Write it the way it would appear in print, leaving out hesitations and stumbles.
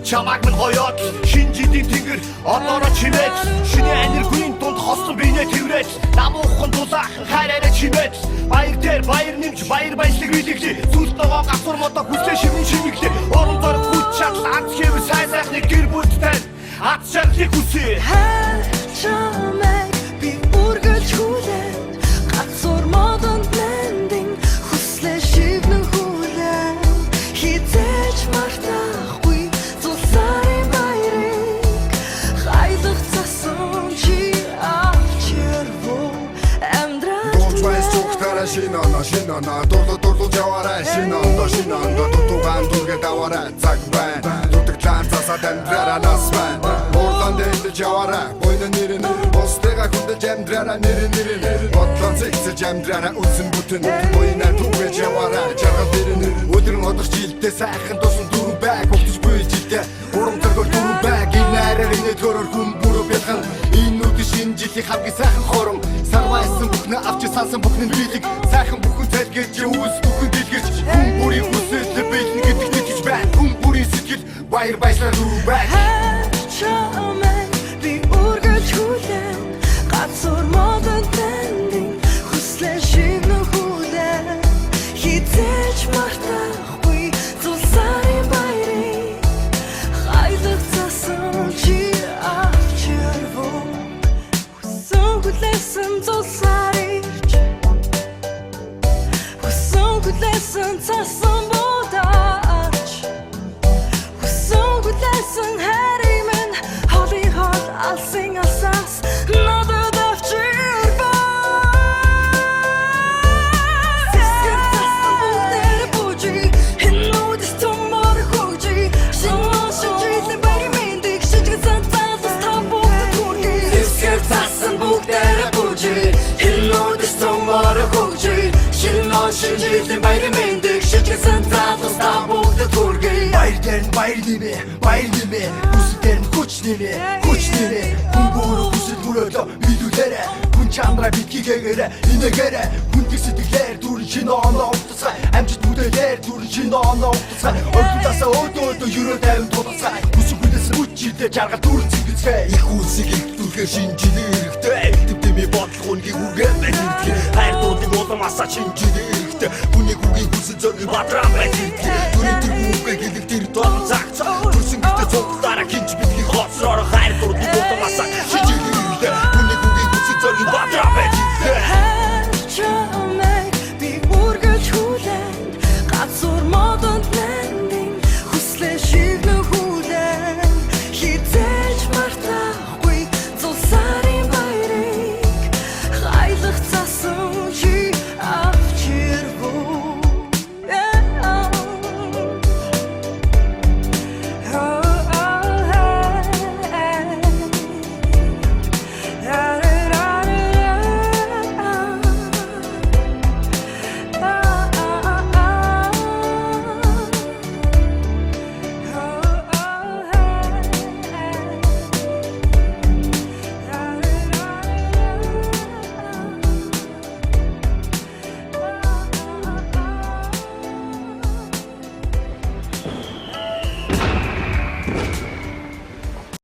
чамайг минь гоёод шинэ жилийн тэнгэр одоороо чимээд шинэ энергийн дунд хослон бинэ тэрврээд намуухан дулаах хайраараа чимээд баяр дээр баяр нэмж баяр баясгалыг билэглээ зүлд ногоо гацур мото хүслээ шивний чимэглээ орон дор хүч чадал анц хэв сайн сайхны гэр бүлтэй ат шархлыг хүсээ чамайг би үргэлж хүлээн гацур модон блендинг хүслээ шивнэн хүлээн хизээж мартахгүй зулсарын баярыг хайдах цасан чи авчирвෝ амдраа шинана дурлуу яваарай шинана дутугаан дүргээ даваарай цаг байна дутагдлаан засаад амдраараа нас байна Орлон дээл яваарай бойно нэрэн бостэйга хүндэж амдраараа нэрэн бодлон зэгцэж амдраараа үсэн бүтэн бойнаа түгэж яваарай жаргал дэрэн өдрөн одох жилдээ сайхан тусан дөрөв байг өгч буй жилдээ урам зоргоор дөрөв байг инээрээ нэгдгөрөөр хүн бүрөө бяхан энэ үдшин шинэ жилийн хамгийн сайхан хором сарвайсан бүхнээ авч салсан бүхний билэг сайхан бүхэн залгээж үүс бүхэн дэлгэрч хүн бүрийн хүсэл бэлэн гэдэг нэгж байна хүн бүрийн сэтгэл баяр баясгалаар дөрөв байг чамайг би үргэлж хүлээн гацур модон блендинг хүслээ шивнэн хүлээн хизээж мартахгүй зулсарын баярыг хайдах цасан чи авчирвоо хүсэн хүлээсэн зулсарич хүсэн хүлээсэн цасан бодаач хүсэн хүлээсэн хайрыг минь холын хол алсын асаас надад авчирвоо Сэсгэр цасан бүгдээр бужи хинүүдс томор хожи шинэн шинжилэн баяр мэндийг шижгэн цаас табуут хүрги Сэсгэр цасан бүгдээр бужи хинүүдс томор хожи шинэн шинжилэн баяр мэндийг шижгэн цаас табуут хүрги баяр нэмэ үсдэр нь хүч нэмэ хүн бүр хүсэл мөрөөлөө бидүүлээрэ хүн чамраа битгээгээрэ инээгээрэ хүндийг сэтгэлээр дүрэн шинэ оноо утасгай амжилт бүдэлээр дүрэн шинэ оноо утасгай ойлголтоосаа өөдөө юрөө тайван тулгацгай хүсэг хүнээс хүчтэй жаргал дүрэн зэвдэцгай их үсэг их дүрхээ шинжилээ хэрэгтэй дэвдэмий бодлогоонгийн үргээ байдаг хайр дуудын уламасаа шинжилээ хэрэгтэй хүний хүүгийн хүсэл зориг бадрам байдаг дүрэн